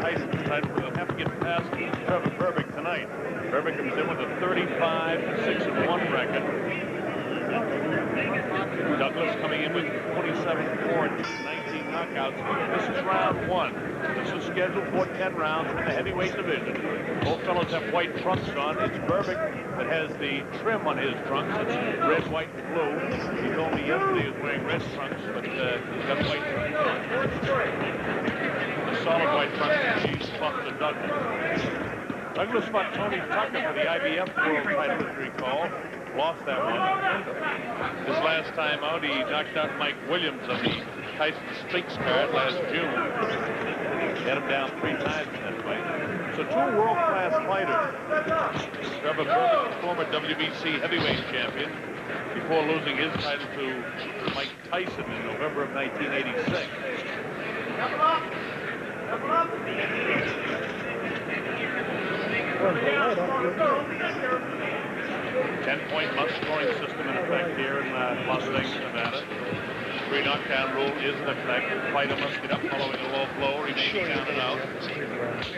Tyson's title. We'll have to get past Trevor Berbick tonight. Berbick comes in with a 35-6-1 record. Douglas coming in with 27-4 and 19 knockouts. This is round 1. This is scheduled for 10 rounds in the heavyweight division. Both fellows have white trunks on. It's Berbick that has the trim on his trunks. It's red, white, and blue. He told me yesterday he was wearing red trunks, but he's got white trunks on. The solid white trunks, he's buffed to Douglas. Douglas fought Tony Tucker for the IBF World title, as you recall. Lost that one. This last time out, he knocked out Mike Williams on the Tyson Spinks card last June. Had him down 3 times in that fight. So 2 world-class fighters. Trevor Berbick, former WBC heavyweight champion, before losing his title to Mike Tyson in November of 1986. 10-point must scoring system in effect here in Las Vegas, Nevada. 3 knockdown rule is in effect. The fighter must get up following a low blow, remain counted out.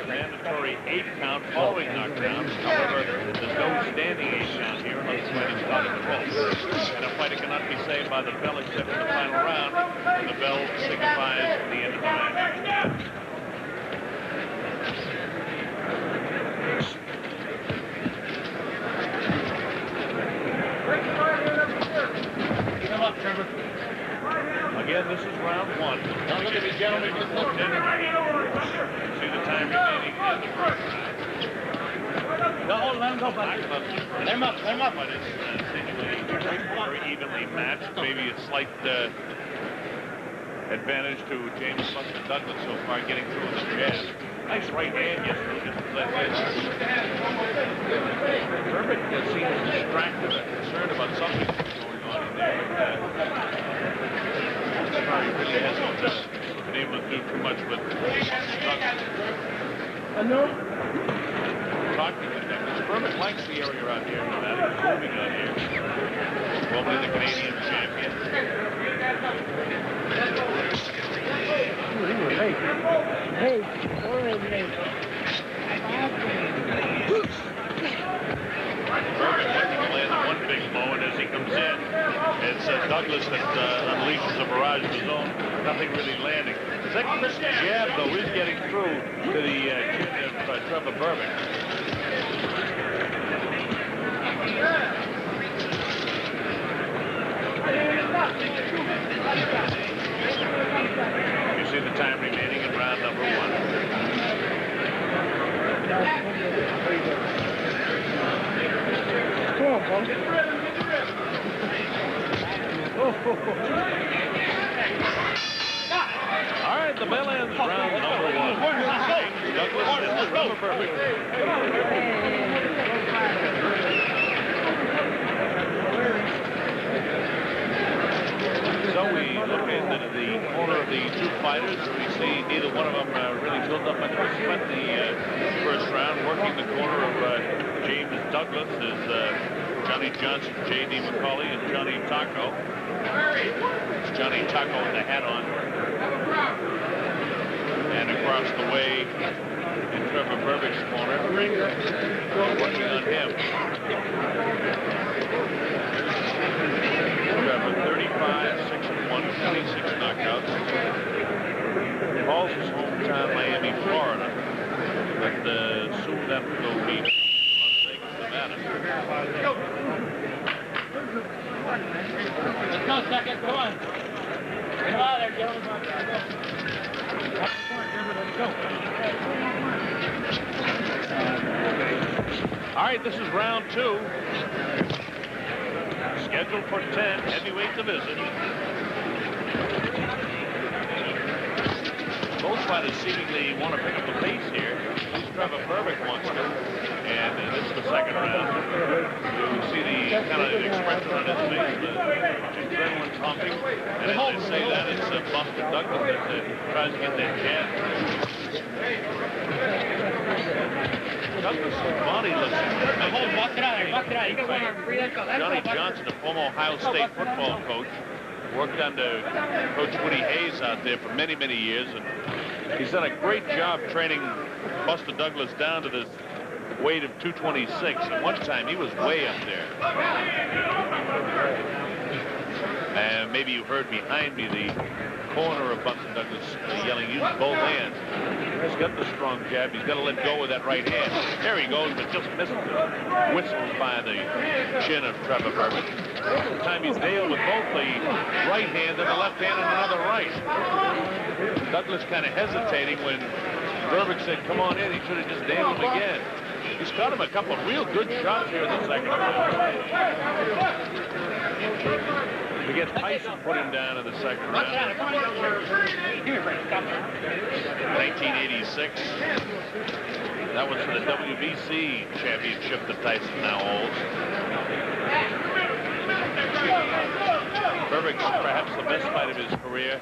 Mandatory 8 count following knockdown. However, there's no standing 8 count here unless the fight is caught in the rope. And a fighter cannot be saved by the bell except in the final round, when the bell signifies the end of the match. Again, this is round 1. Ladies and gentlemen, see the time remaining in the first round. No, let him go, buddy. Let him up, But it's seemingly very evenly matched. Maybe a slight advantage to James Buster Douglas so far, getting through with the jab. Nice right hand yesterday. Berbick seems distracted and concerned about something going on in there. He really hasn't been able to do too much with Douglas. Talking with Douglas. Berbick likes the area around here in Nevada. He's moving out here. Formerly the Canadian champion. Hey, Berbick looking to land one big blow, and as he comes in, it's Douglas that unleashes a barrage of his own. Nothing really landing. That crisp jab, though, is getting through to the chin of Trevor Berbick. You see the time remaining in round number 1. Come on, Paul. All right, the bell ends round number 1. Douglas and Trevor Berbick. So we look into the corner of the 2 fighters. We see neither one of them really built up much sweat in the first round. Working the corner of James Douglas is Johnny Johnson, J.D. McCauley, and Johnny Taco. It's Johnny Taco with the hat on. And across the way in Trevor Berbick's corner, working on him. Trevor, 35-6-1, 26 knockouts. Paul's his hometown, Miami, Florida. But soon that will be Las Vegas, Nevada. Let's go, second. Come on. Come on there, gentlemen. All right, this is round 2. Scheduled for 10, heavyweight division. Both fighters seemingly want to pick up the pace here. At least Trevor Berbick wants to. And this is the second round. You see the kind of expression on his face, the adrenaline's pumping. And as they say that, it's Buster Douglas that tries to get that jab. Douglas' body looks Johnny Johnson, a former Ohio State football coach, worked under Coach Woody Hayes out there for many, many years, and He's done a great job training Buster Douglas down to this weight of 226. At one time, he was way up there. And maybe you heard behind me the corner of Buster Douglas yelling, use both hands. He's got the strong jab. He's got to let go with that right hand. There he goes, but just misses it. Whistles by the chin of Trevor Berbick. This time he's nailed with both the right hand and the left hand and another right. Douglas kind of hesitating when Berbick said, come on in. He should have just nailed him again. He's caught him a couple of real good shots here in the second round. Again, Tyson put him down in the second round. 1986. That was for the WBC Championship that Tyson now holds. Berbick's perhaps the best fight of his career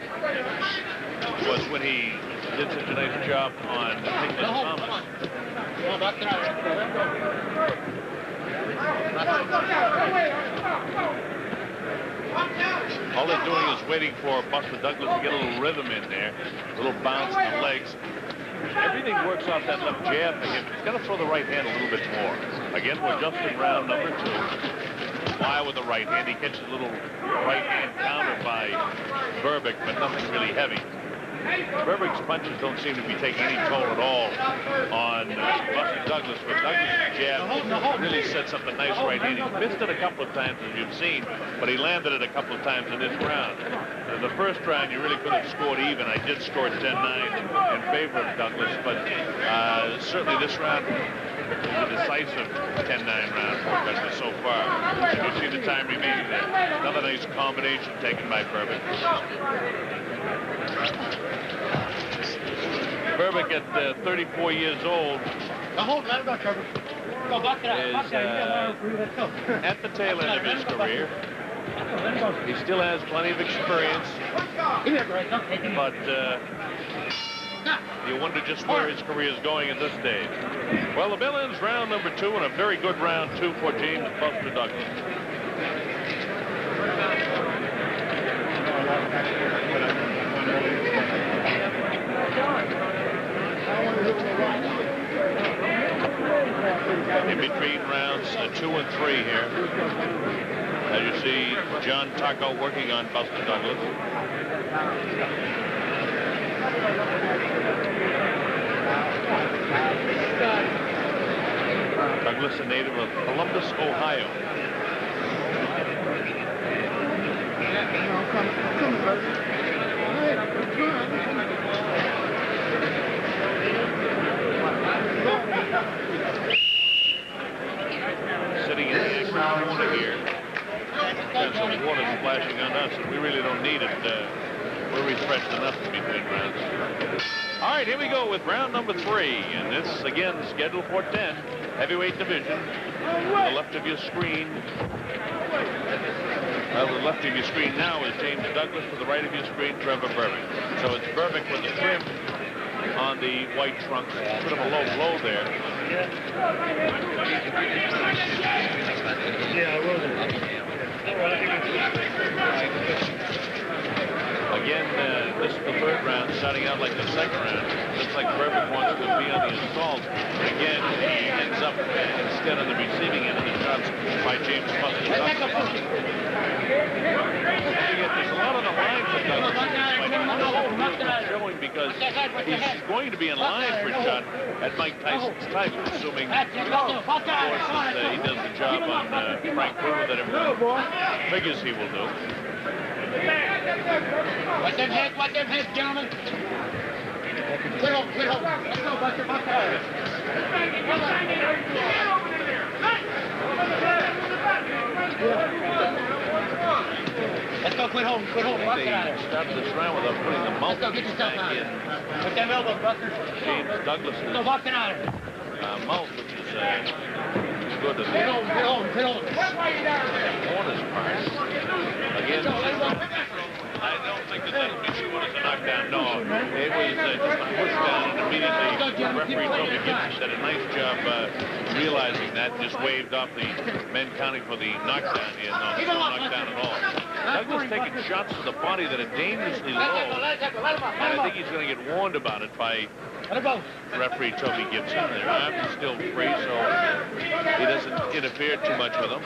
was when he did such a nice job on Nicholas Thomas. All they're doing is waiting for Buster Douglas to get a little rhythm in there, a little bounce in the legs. Everything works off that left jab for him. He's got to throw the right hand a little bit more. Again, we're just in round number 2. Why with the right hand? He catches a little right hand counter by Berbick, but nothing really heavy. Berbick's punches don't seem to be taking any toll at all on Buster Douglas, but Douglas' jab really sets up a nice right hand. He's missed it a couple of times, as you've seen, but he landed it a couple of times in this round. In the first round, you really could have scored even. I did score 10-9 in favor of Douglas, but certainly this round is a decisive 10-9 round for Douglas so far. And you see the time remaining there. Another nice combination taken by Berbick. Berbick at 34 years old is at the tail end of his career. He still has plenty of experience, but you wonder just where his career is going at this stage. Well, the bell ends round number 2 and a very good round 2 for James Buster Douglas. In between rounds 2 and 3 here, as you see John Taco working on Buster Douglas. Douglas, a native of Columbus, Ohio. Sitting in the corner here. There's some water splashing on us, and we really don't need it. We're refreshed enough in between rounds. All right, here we go with round number 3, and this again scheduled for 10, heavyweight division. On the left of your screen. To the left of your screen now is James Douglas. To the right of your screen, Trevor Berbick. So it's Berbick with the trim on the white trunk. A bit of a low blow there. Again, this is the third round, starting out like the second round. Looks like Berbick wants to be on the assault. Again, he ends up instead on the receiving end of the shots by James Buster Douglas. There's a lot on the line for Douglas. Showing because he's going to be in line for a shot at Mike Tyson's title, assuming, of course, that he does the job on Frank Bruno that everyone figures he will do. Watch them heads, gentlemen. Quit home. Let's go, Buster. Let's go, quit home. They started this round without putting the mouth back in. Put them elbows, Buster. James Douglas' Go, boxing out. mouth, which is good as Hit home. corner's part. Again, I don't think that'll be sure as a knockdown. No, it was just a push down, and immediately referee Tony Gibson did a nice job realizing that, just waved off the men counting for the knockdown. He had no knockdown at all. Douglas taking shots to the body that are dangerously low, and I think he's going to get warned about it by referee Toby Gibson. Their arm is still free, so he doesn't interfere too much with them.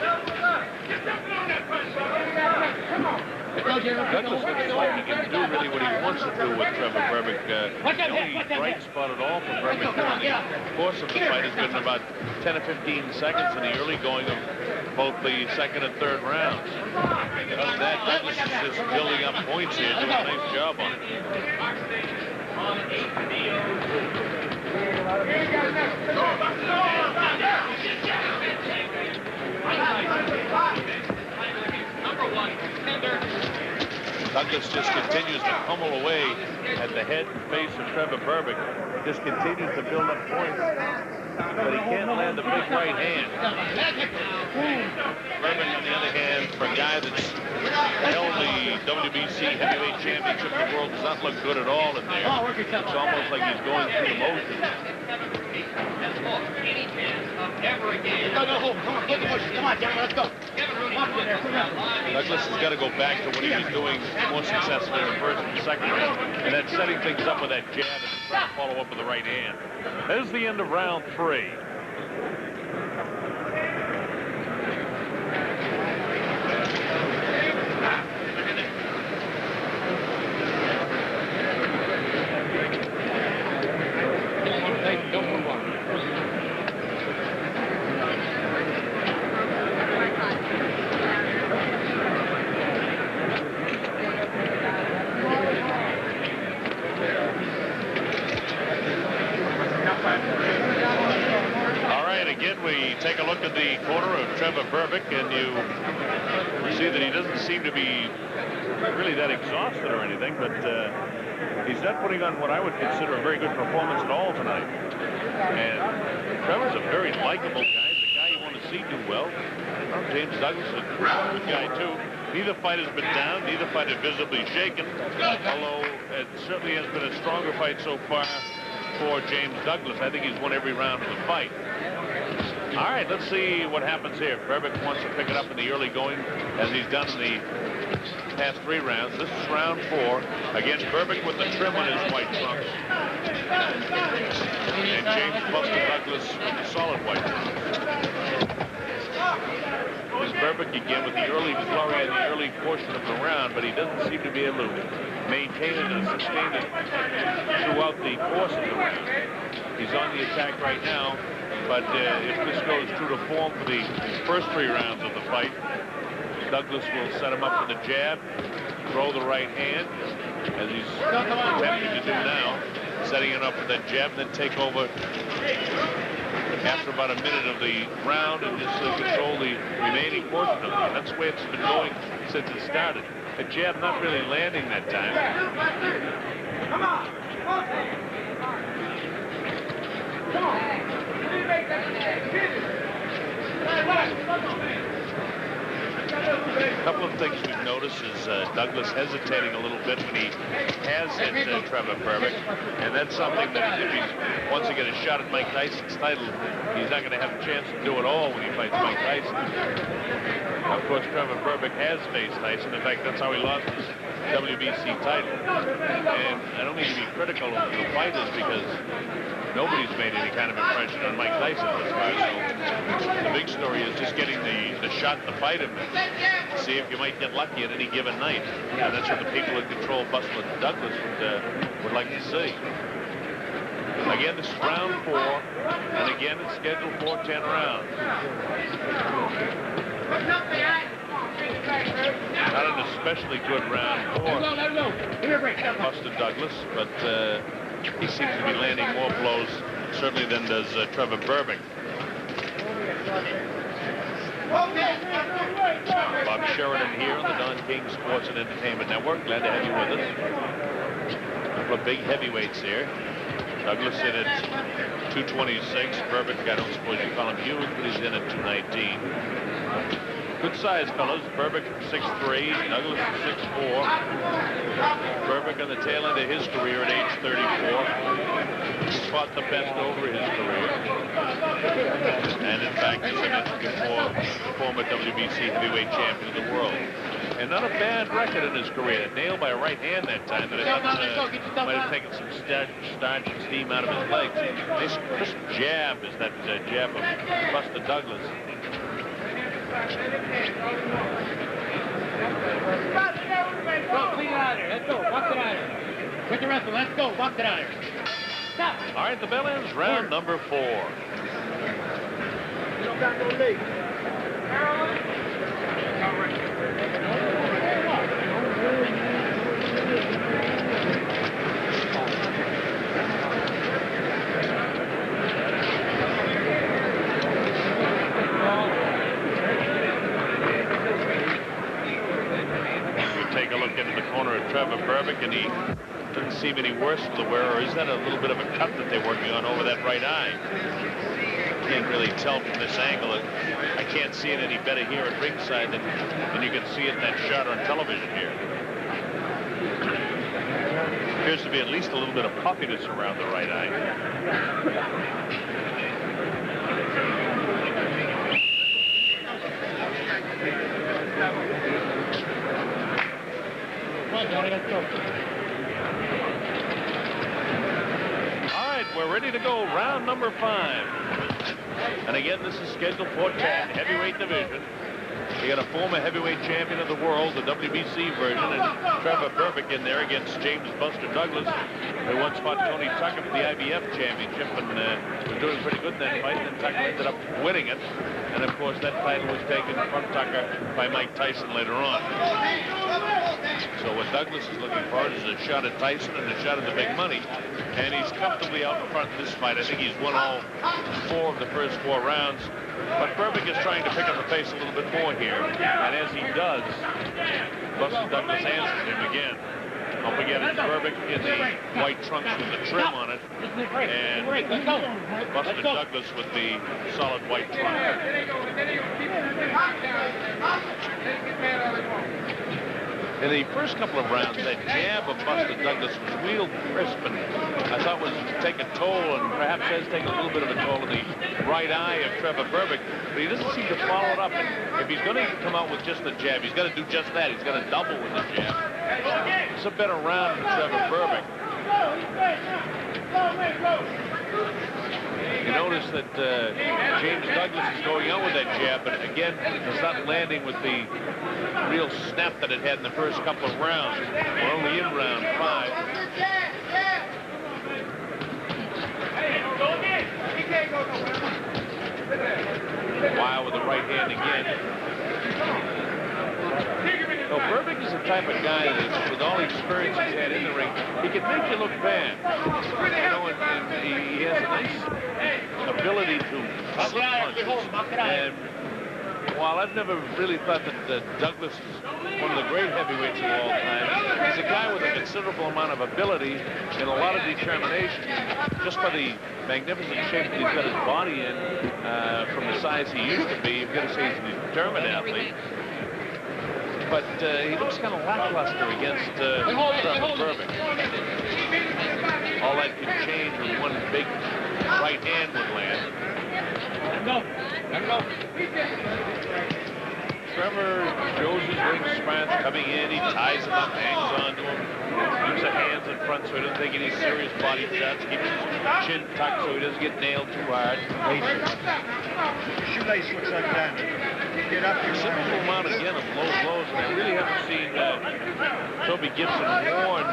Douglas looks like he can do really what he wants to do with Trevor Berbick. The only bright spot at all for Berbick during the course of the fight has been about 10 or 15 seconds in the early going of both the second and third rounds. Other than that, Douglas is just building up points here, doing a nice job on it. Douglas just continues to pummel away at the head and face of Trevor Berbick. Just continues to build up points, but he can't land a big right hand. Berbick, on the other hand, for a guy that's held the WBC Heavyweight Championship of the world, does not look good at all in there. It's almost like he's going through the motions. Come on, gentlemen, let's go. Douglas has got to go back to what he was doing more successfully in the first and second round, and then setting things up with that jab and trying to follow up with the right hand. That is the end of round 3. Take a look at the corner of Trevor Berbick, and you see that he doesn't seem to be really that exhausted or anything, but he's not putting on what I would consider a very good performance at all tonight. And Trevor's a very likable guy. He's a guy you want to see do well. James Douglas is a good guy, too. Neither fight has been down. Neither fight is visibly shaken, although it certainly has been a stronger fight so far for James Douglas. I think he's won every round of the fight. All right, let's see what happens here. Berbick wants to pick it up in the early going, as he's done in the past 3 rounds. This is round 4. Again, Berbick with the trim on his white trunks. And James Buster Douglas with the solid white trunks. There's Berbick again with the early flurry in the early portion of the round, but he doesn't seem to be able to maintain it and sustain it throughout the course of the round. He's on the attack right now. But if this goes true to form for the first 3 rounds of the fight, Douglas will set him up with a jab, throw the right hand, as he's attempting to do now, setting it up with that jab, and then take over after about a minute of the round and just control the remaining portion of it. That's the way it's been going since it started. A jab not really landing that time. Come on. Come on. A couple of things we've noticed is Douglas hesitating a little bit when he has hit Trevor Berbick, and that's something that if he wants to get a shot at Mike Tyson's title, he's not going to have a chance to do it all when he fights Mike Tyson. Of course, Trevor Berbick has faced Tyson. In fact, that's how he lost his WBC title. And I don't mean to be critical of the fighters because nobody's made any kind of impression on Mike Tyson this far. So the big story is just getting the shot to fight him and see if you might get lucky at any given night. And that's what the people who control Bustler Douglas would like to see. Again, this is round 4, and again, it's scheduled for 10 rounds. Not an especially good round for Buster Douglas, but he seems to be landing more blows, certainly, than does Trevor Berbick. Bob Sheridan here on the Don King Sports and Entertainment Network. Glad to have you with us. A couple of big heavyweights here. Douglas in at 226. Berbick, I don't suppose you call him huge, but he's in at 219. Good size fellas. Berbick 6'3", Douglas 6'4". Berbick on the tail end of his career at age 34. He's fought the best over his career. And in fact, he's in it before former WBC heavyweight champion of the world. And not a bad record in his career. Nailed by a right hand that time. That might have taken some starch and steam out of his legs. Nice crisp jab is that jab of Buster Douglas. Go, clean it out of there. Let's go. Box it out of there. Quit the wrestling. Let's go. Box it out of there. Stop. All right, the bell ends round number 4. You don't got no legs. Take a look into the corner of Trevor Berbick, and he doesn't seem any worse for the wear, or is that a little bit of a cut that they're working on over that right eye? Can't really tell from this angle. I can't see it any better here at ringside than you can see it in that shot on television here. Appears to be at least a little bit of puffiness around the right eye. All right, we're ready to go. Round number 5. And again, this is scheduled for 10, heavyweight division. You got a former heavyweight champion of the world, the WBC version, and Trevor Berbick in there against James Buster Douglas, who once fought Tony Tucker for the IBF championship and was doing pretty good in that fight. And then Tucker ended up winning it. And of course, that title was taken from Tucker by Mike Tyson later on. So what Douglas is looking for is a shot at Tyson and a shot at the big money. And he's comfortably out in front in this fight. I think he's won all 4 of the first 4 rounds. But Berbick is trying to pick up the pace a little bit more here. And as he does, Buster Douglas answers him again. Don't forget, it's Berbick in the white trunks with the trim on it. And Buster Douglas with the solid white trunk. In the first couple of rounds, that jab of Buster Douglas was real crisp and I thought was taking a toll, and perhaps has taken a little bit of a toll in the right eye of Trevor Berbick, but he doesn't seem to follow it up. And if he's going to come out with just the jab, he's got to do just that. He's got to double with the jab. It's a better round for Trevor Berbick. You notice that James Douglas is going out with that jab, but again, it's not landing with the real snap that it had in the first couple of rounds. We're only in round 5. Wild with the right hand again. So Berbick is the type of guy that, with all the experience he's had in the ring, he can make you look bad. You know, and he has a nice ability to slip punches. And while I've never really thought that Douglas is one of the great heavyweights of all time, he's a guy with a considerable amount of ability and a lot of determination. Just by the magnificent shape that he's got his body in, from the size he used to be, you've got to say he's a determined athlete. But he looks kind of lackluster against Trevor Berbick. All that could change when one big right hand would land. Let go. Let go. Trevor shows his ring smarts coming in. He ties him up, hangs on to him, keeps the hands in front so he doesn't take any serious body shots, keeps his chin tucked so he doesn't get nailed too hard. Shoelace looks like that. Get up here. Considerable amount again of low blows, and I really haven't seen Toby Gibson warn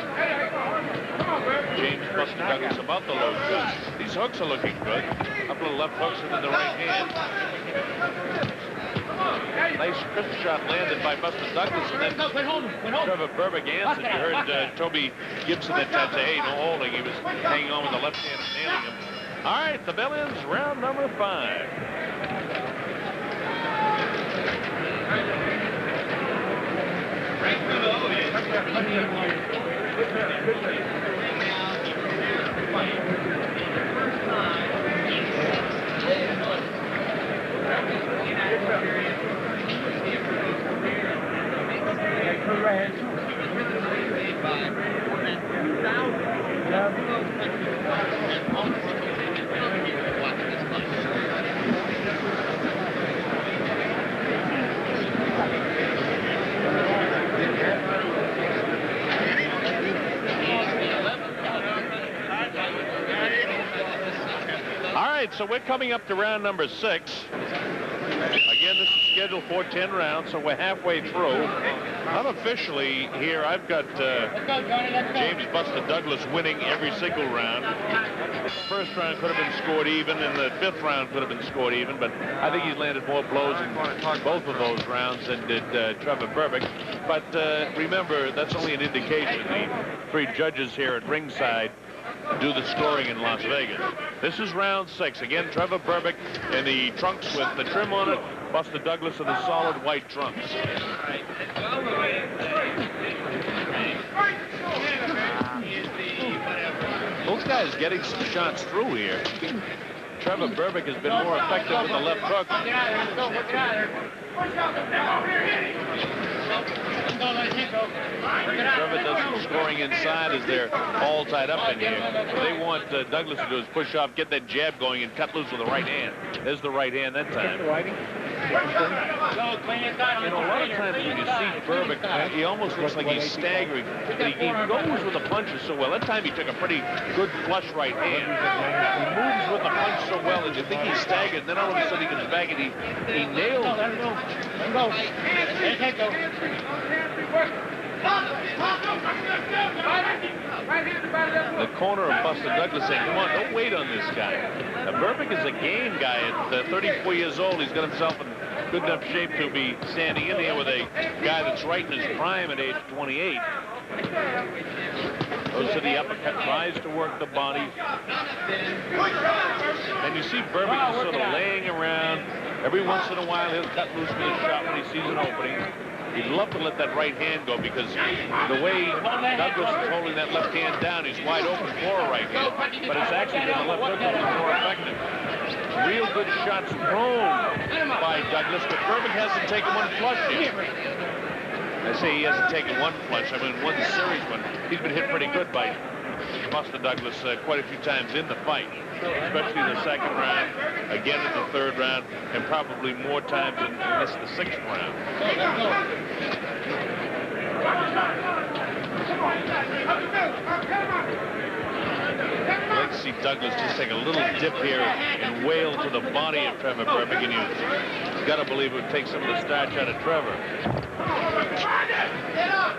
James Buster Douglas about the low shots. These hooks are looking good. A couple of left hooks into the right hand. Nice crisp shot landed by Buster Douglas, and then Trevor Berbick answered. You heard Toby Gibson that time say, hey, no holding. He was hanging on with the left hand and nailing him. All right, the bell ends round number 5. right, so we're coming up to round number 6. Again, this is scheduled for 10 rounds, so we're halfway through. Unofficially here, I've got James Buster Douglas winning every single round. The first round could have been scored even, and the 5th round could have been scored even, but I think he's landed more blows in both of those rounds than did Trevor Berbick. But remember, that's only an indication. The 3 judges here at ringside do the scoring in Las Vegas. This is round 6. Again, Trevor Berbick in the trunks with the trim on it. Buster Douglas in the solid white trunks. Both guys getting some shots through here. Trevor Berbick has been more effective with the left hook. Trevor does some scoring inside as they're all tied up in here. What they want Douglas to do is push off, get that jab going, and cut loose with the right hand. There's the right hand that time. You know, a lot of times when you see Berbick, he almost looks like he's staggering. But he goes with the punches so well. That time he took a pretty good flush right hand. He moves with the punch so well, and you think he's staggered. And then all of a sudden he comes back and he nails it. The corner of Buster Douglas saying, come on, don't wait on this guy. Now, Berbick is a game guy. At 34 years old, he's got himself in good enough shape to be standing in here with a guy that's right in his prime at age 28. Goes to the uppercut, tries to work the body. And you see Berbick just sort of laying around. Every once in a while, he'll cut loose with a shot when he sees an opening. He'd love to let that right hand go because the way Douglas is holding that left hand down, he's wide open for a right hand. But it's actually been the left hook that was more effective. Real good shots thrown by Douglas, but Berbick hasn't taken one flush yet. I say he hasn't taken one flush. I mean, one serious one. He's been hit pretty good by Buster Douglas quite a few times in the fight, especially in the 2nd round, again in the 3rd round, and probably more times in this, the 6th round. Let's see Douglas just take a little dip here and wail to the body of Trevor Berbick, and you've got to believe it would take some of the starch out of Trevor.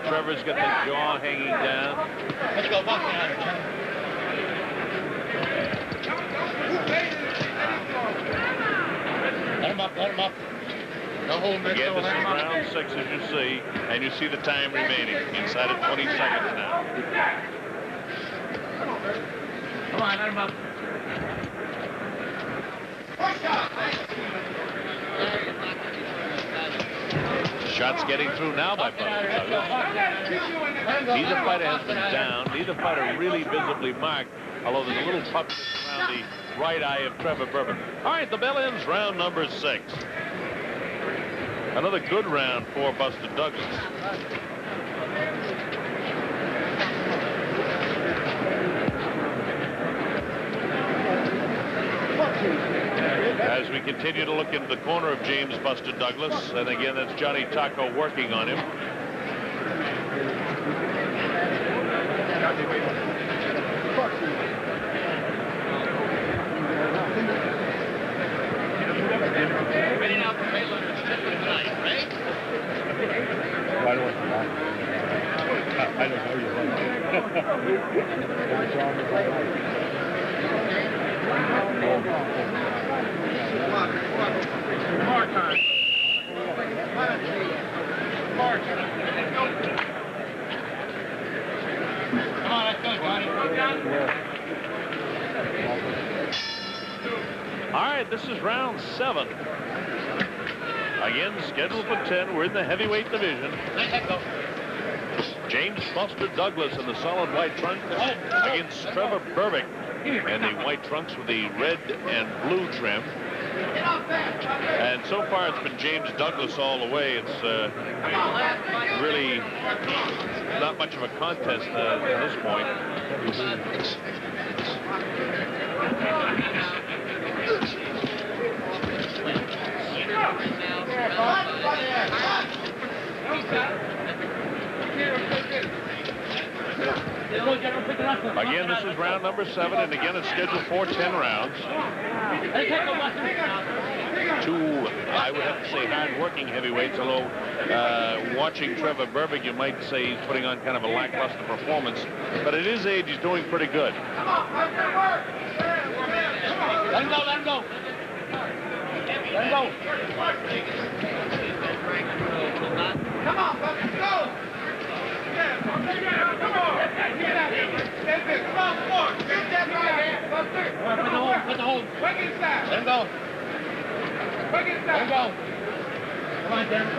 Trevor's got the jaw hanging down. Let's go, box it out. Let him up, let him up. Again, this is round 6, as you see, and you see the time remaining. Inside of 20 seconds now. Come on, let him up. Shots getting through now by Buster Douglas. Neither fighter has been down. Neither fighter really visibly marked, although there's a little puck around the right eye of Trevor Berbick. All right, the bell ends round number 6. Another good round for Buster Douglas. As we continue to look into the corner of James Buster Douglas, and again, that's Johnny Taco working on him. I don't know you More time. More time. Come on, let's go, Johnny. All right, this is round 7. Again, scheduled for 10. We're in the heavyweight division. Let's go. James Buster Douglas in the solid white trunks against Trevor Berbick in the white trunks with the red and blue trim. And so far it's been James Douglas all the way. It's really not much of a contest at this point. Again, this is round number 7, and again, it's scheduled for 10 rounds. Two, I would have to say, hard-working heavyweights, although watching Trevor Berbick, you might say he's putting on kind of a lackluster performance. But at his age, he's doing pretty good. Let him go, let him go. Let him go. Come on, let's go. Come on. Put the hold. Let him go. Let him go.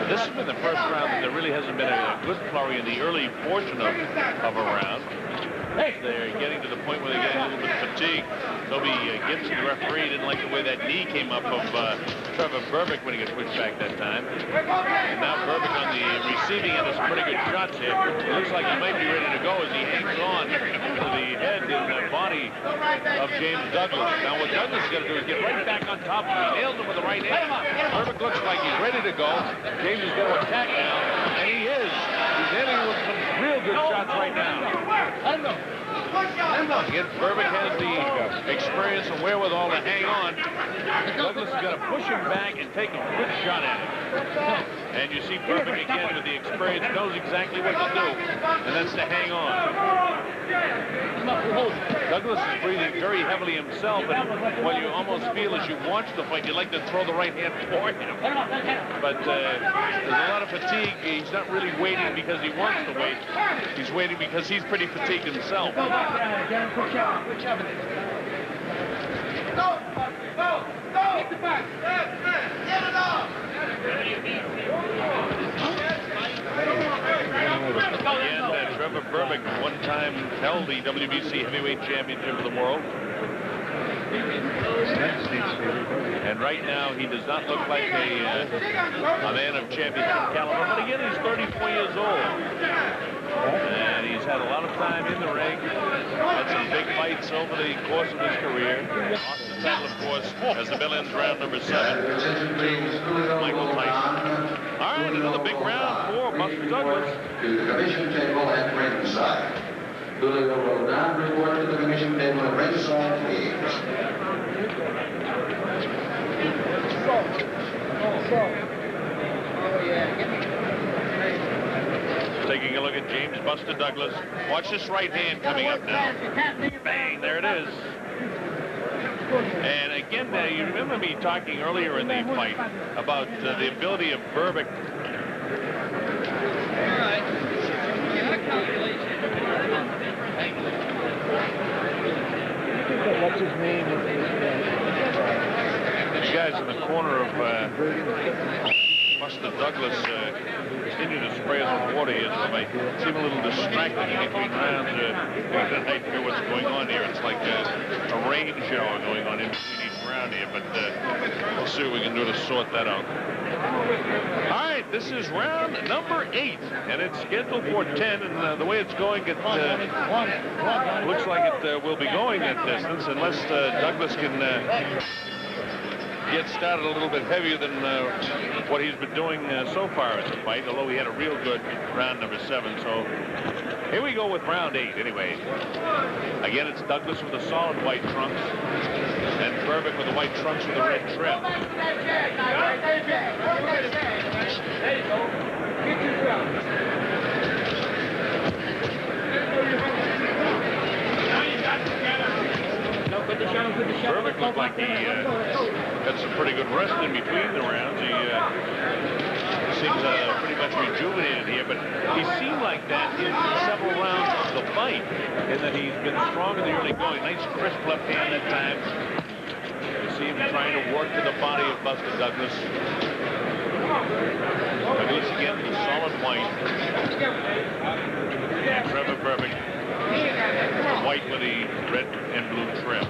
This has been the first round that there really hasn't been a good flurry in the early portion of a round. They're getting to the point where they're getting a little bit fatigued. Toby Gibson, the referee, didn't like the way that knee came up of Trevor Berbick when he got pushed back that time. And now Berbick on the receiving end has some pretty good shots here. It looks like he might be ready to go as he hangs on to the head and the body of James Douglas. Now what Douglas is going to do is get right back on top of him. He nails him with the right hand. Berbick looks like he's ready to go. James is going to attack now, and he is. He's hitting with some real good shots right now. Again, Berbick has the experience and wherewithal to hang on. Douglas is going to push him back and take a good shot at him. And you see Berbick again with the experience, knows exactly what to do, and that's to hang on. Douglas is breathing very heavily himself, and while you almost feel as you watch the fight, you'd like to throw the right hand for him. But there's a lot of fatigue. He's not really waiting because he wants to wait. He's waiting because he's pretty fatigued himself. Again, Trevor Berbick one time held the WBC Heavyweight Championship of the world. And right now, he does not look like a man of championship caliber. But again, he's 34 years old. And he's had a lot of time in the ring. Had some big fights over the course of his career. Lost the title, of course, as the bell ends round number 7 to Michael Tyson. All right, another big round for Buster Douglas. To the commission table at ringside. Julio will now report to the commission table at ringside, please. Taking a look at James Buster Douglas. Watch this right hand coming up now. Bang, there it is. And again, you remember me talking earlier in the fight about the ability of Berbick. All right. What's his name? These guys in the corner of Buster Douglas continue to spray us with water here, so they seem a little distracted in between rounds. I don't know what's going on here. It's like a rain shower going on in between each round here, but we'll see what we can do to sort that out. All right, this is round number 8, and it's scheduled for 10, and the way it's going, it looks like it will be going that distance, unless Douglas can get started a little bit heavier than what he's been doing so far in the fight, although he had a real good round number 7. So here we go with round 8 anyway. Again, it's Douglas with the solid white trunks and Berbick with the white trunks with the red trim. There you go. Get yourself. Berbick looked like he had some pretty good rest in between the rounds. He seems pretty much rejuvenated here, but he seemed like that in several rounds of the fight, in that he's been strong in the early going. Nice crisp left hand at times. You see him trying to work to the body of Buster Douglas. Douglas again, the solid white. And Trevor Berbick, white with the red and blue trim.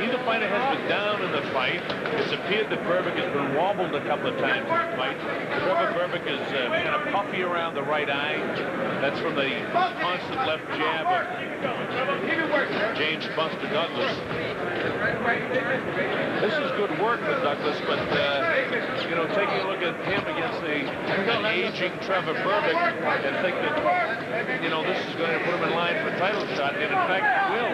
Neither fighter has been down in in the fight. It's appeared that Berbick has been wobbled a couple of times in the fight. Trevor Berbick is kind of puffy around the right eye. That's from the constant left jab of James Buster Douglas. This is good work for Douglas, but you know, taking a look at him against an aging Trevor Berbick and think that, you know, this is going to put him in line for a title shot, and in fact it will.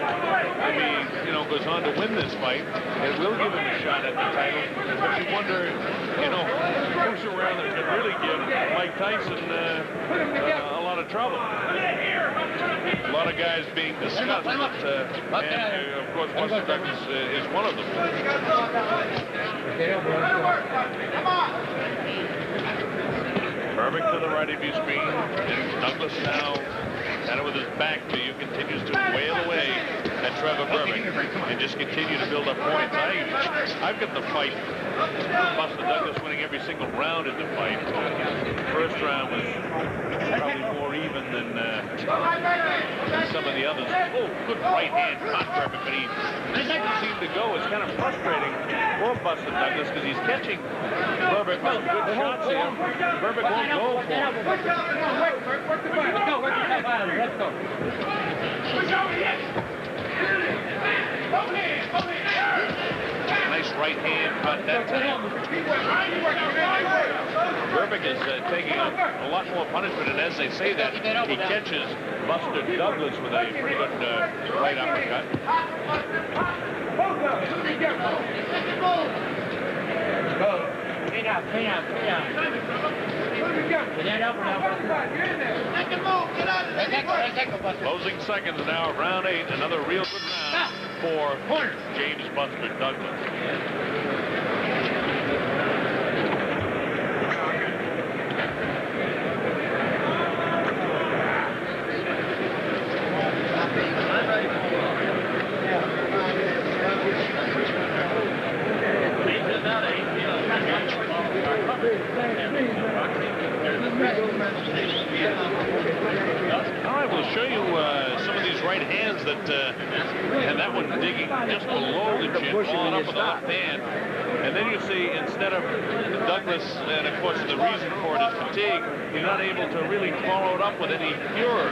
If he, you know, goes on to win this fight, it will give him a shot at the title. But you wonder, you know, who's around that could really give Mike Tyson a lot of trouble. A lot of guys being discussed, and of course Buster Douglas is one of them. Berbick to the right of your screen, and Douglas now kind of with his back to you continues to wail away at Trevor Berbick and just continue to build up points. I've got the fight. Buster Douglas winning every single round in the fight. The first round was probably more even than some of the others. Oh, good right hand on Berbick, but he doesn't seem to go. It's kind of frustrating for Buster Douglas because he's catching Berbick with good shots here. Berbick won't go for him. Let's go. Let's go. Nice right hand cut that time. Berbick is taking a lot more punishment, and as they say that, he catches Buster Douglas with a pretty good right uppercut. Clean out. Closing seconds now, round 8. Another real good round for James Buster Douglas. I will show you some of these right hands that, and that one digging just below the chin, falling up with the left hand. And then you see, instead of Douglas, and of course the reason for it is fatigue, he's not able to really follow it up with any pure.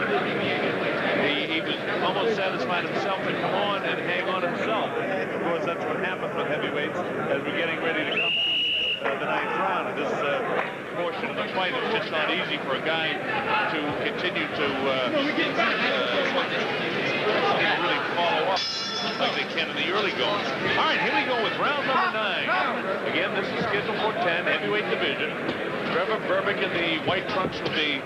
He was almost satisfied himself to come on and hang on himself. Of course, that's what happens with heavyweights as we're getting ready to come to the 9th round. And this portion of the fight is just not easy for a guy to continue to really follow up like they can in the early goings. All right, here we go with round number 9. Again, this is scheduled for 10, heavyweight division. Trevor Berbick in the white trunks with the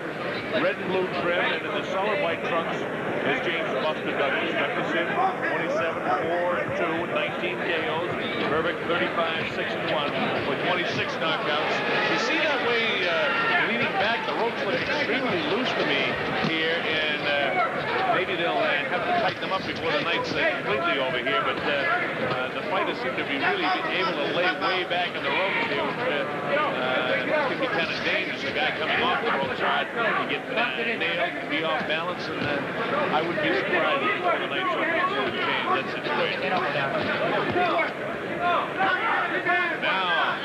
red and blue trim, and in the solid white trunks is James Buster Douglas. Douglas in 27-4-2 with 19 KOs. Berbick 35-6-1 with 26 knockouts. You see that way leaning back, the ropes look extremely loose to me here, and maybe they'll have to tighten them up before the night's completely over here, but the fighters seem to be really able to lay way back in the ropes here, which can be kind of dangerous. A guy coming off the ropes hard, he gets nailed, be off balance, and I would be surprised if before the night's over to change that situation. Now,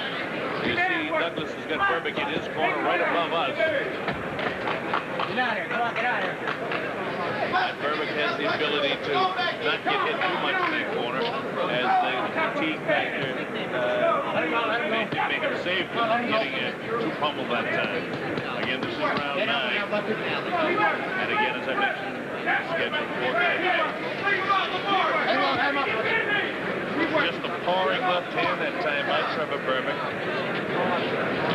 you see Douglas has got Berbick in his corner right above us. Get out of here. Come on, get out of here. Berbick has the ability to not get hit too much in that corner as the fatigue factor made him safe from getting too pummeled that time. Again, this is round 9. And again, as I mentioned, scheduled for 10. Just a pouring left hand that time by Trevor Berbick.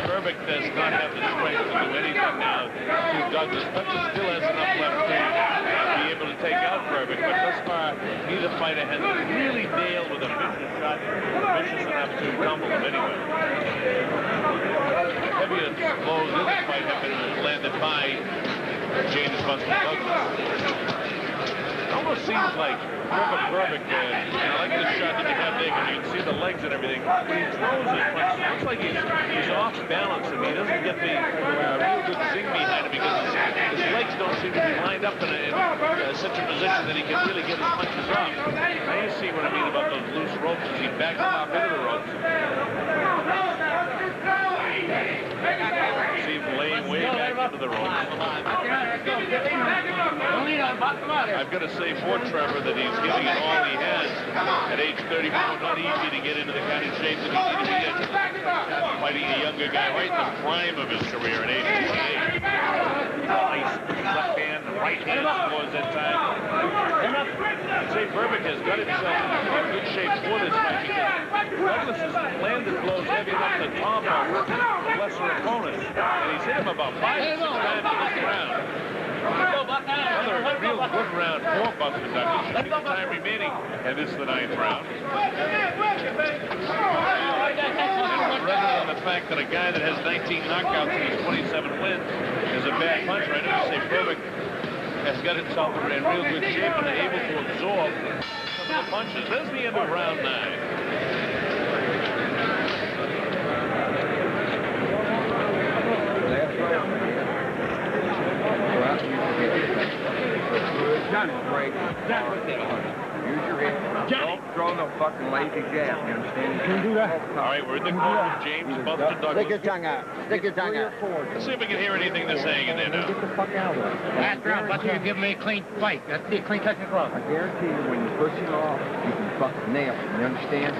Berbick does not have the strength to do anything now to Douglas. Douglas still has enough left to be able to take out Berbick, but thus far, neither fighter has really nailed with a vicious shot, vicious enough to tumble him anyway. Heavier blows in the fight have been landed by James Buster Douglas. It almost seems like Trevor Berbick, I like the shot that you have there because you can see the legs and everything. When he throws it, it looks like he's off balance and he doesn't get the real good zing behind him because his legs don't seem to be lined up in such a position that he can really get his punches off. Now you see what I mean about those loose ropes as he backs him off into the the ropes. I've got to say for Trevor that he's giving it all he has. At age 34, not easy to get into the kind of shape that he needed to get. Fighting a younger guy right in the prime of his career at age 28. Nice left hand, right hand scores that time. I'd say Berbick has got himself in good shape for this fight because Douglas has landed blows heavy enough to tomahawk lesser opponents. And he's hit him about 5 or 6 times in this round. Another real good round for Buster Douglas. 6 time remaining, and this is the 9th round. Rather than the fact that a guy that has 19 knockouts and his 27 wins is a bad puncher, I have to say Berbick has got himself in real good shape and able to absorb some of the punches. There's the end of round 9. Johnny, break. Use your head. Don't throw no fucking lazy jab, you understand? You can do that. All right, we're in the corner of James Buster Douglas. Stick your tongue out. Stick your tongue out. Let's see if we can hear anything they're saying in there now. Get the fuck out of there. Last round, Buster, you give me a clean fight. That's the clean touch and glove. I guarantee you, when you push him off, you can fucking nail him. You understand?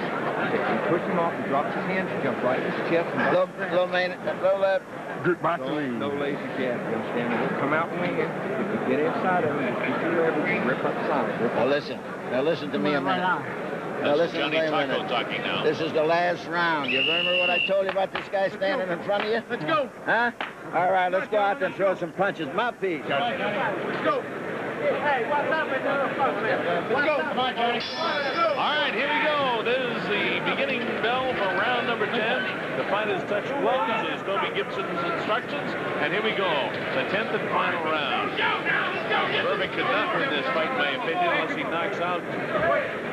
If you push him off, he drops his hands, jump right in his chest. Low left. No lazy jab, you understand? He'll come out winging. If you get inside of him, you keep your leverage, rip up the side. Now listen to me a minute. Now That's listen Johnny to me a Taco minute. talking now. This is the last round. You remember what I told you about this guy standing in front of you? Let's go. Huh? All right, let's go out there and throw some punches. Mouthpiece. Let's go. Hey, what's up, man? Let's go. Come on, Johnny. All right, here we go. This is the beginning bell for round number 10. The fighters touch gloves is Toby Gibson's instructions. And here we go, the 10th and final round. Berbick could not win this fight, in my opinion, unless he knocks out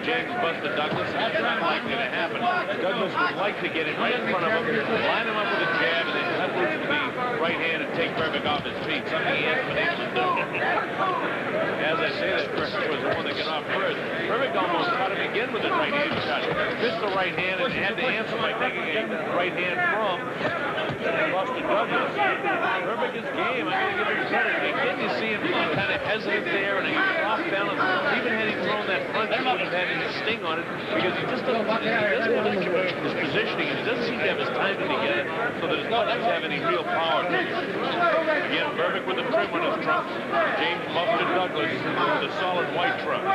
James Buster Douglas. That's not likely to happen. Douglas would like to get it right in front of him, line him up with a jab, and then cut loose with the right hand and take Berbick off his feet, something he hasn't been able to do. As I say, that Berbick was the one that got off first. Berbick almost caught him again with his right hand shot. Missed the right hand and had to answer by taking a right hand from Buster Douglas. Berbick is game. I'm going to give him credit. Again, you see him kind of hesitant there, and he's off balance. Even had he thrown that punch, he would have had his sting on it because he just doesn't have his positioning, and he doesn't seem to have his timing together, so that his punches have any real power to them. Again, Berbick with the trim on his trunk. James Buster Douglas with a solid white trunk.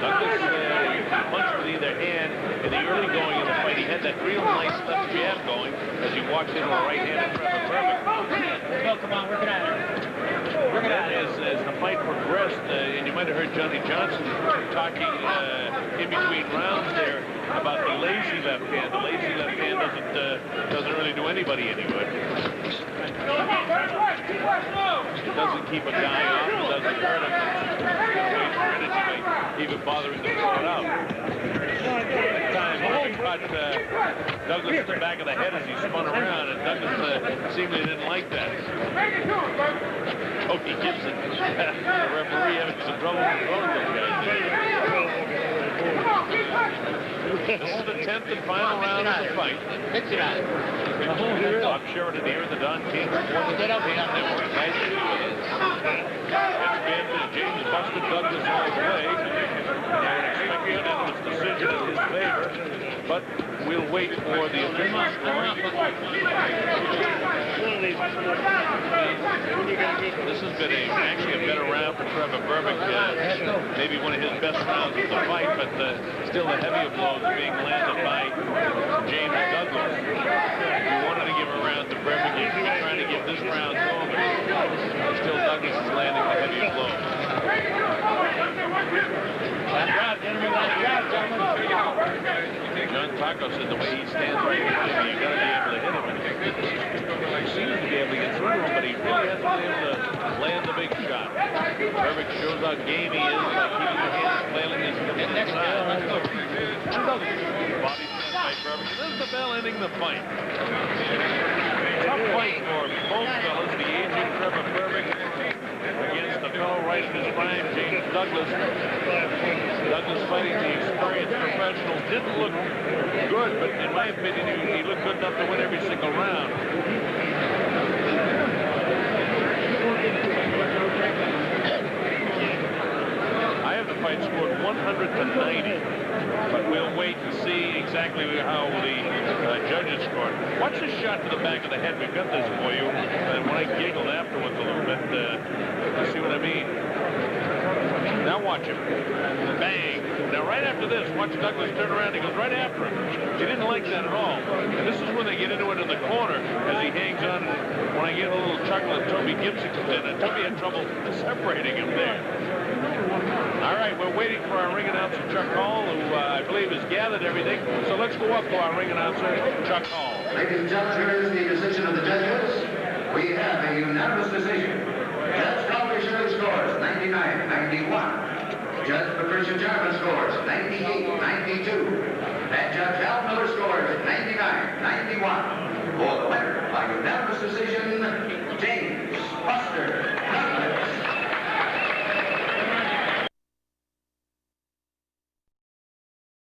Douglas punched with either hand in the early going of the fight. He had that real nice left jab going as he walked into a right hand of Trevor Berbick. Go, come on, work it out. Work it out. As the fight progressed, and you might have heard Johnny Johnson talking in between rounds there about the lazy left hand. The lazy left hand doesn't really do anybody any good. It doesn't keep a guy off. It doesn't hurt him. It's for energy by even bothering to throw it out. That time, Berbick caught Douglas in the back of the head as he spun around, and Douglas seemingly didn't like that. Okie Gibson, the referee, having some trouble controlling those guys. This is the 10th and final round of the fight. Mix it out. Bob Sheridan here at the Don King Sports Network. Nice to be with us. It's been James Buster Douglas all the way. I would expect a unanimous decision in his favor, but we'll wait for the official scoring. This has been actually a better round for Trevor Berbick. Maybe one of his best rounds of the fight, but still the heavier blows being landed by James Douglas. We wanted to give a round to Berbick. He's trying to give this round to him, but still Douglas is landing the heavier blows. John Taco said the way he stands right here, you got to be able to hit him. He seems to be able to get through him, but he really hasn't been able to land the big shot. Berbick shows how game he is by keeping the hands flailing his next side. Bobby Smith by Berbick. And this is the bell ending the fight. Tough fight for both fellas, the aging Trevor Berbick against the fellow right in his prime, James Douglas. Douglas fighting the experienced professionals. Didn't look good, but in my opinion, he looked good enough to win every single round. I have the fight scored 100-90, but we'll wait and see exactly how the judges scored. Watch this shot to the back of the head. We've got this for you. And when I giggled afterwards a little bit, you see what I mean? Now watch him. Bang. Now right after this, watch Douglas turn around. He goes right after him. He didn't like that at all. And this is when they get into it in the corner as he hangs on. When I get a little chuckle at Toby Gibson comes in, and Toby had trouble separating him there. All right, we're waiting for our ring announcer, Chuck Hall, who I believe has gathered everything. So let's go up to our ring announcer, Chuck Hall. Ladies and gentlemen, here is the decision of the judges. We have a unanimous decision. Judge Calvary Shirley scores 99-91. Judge Patricia Jarman scores 98-92. And Judge Al Miller scores 99-91. For the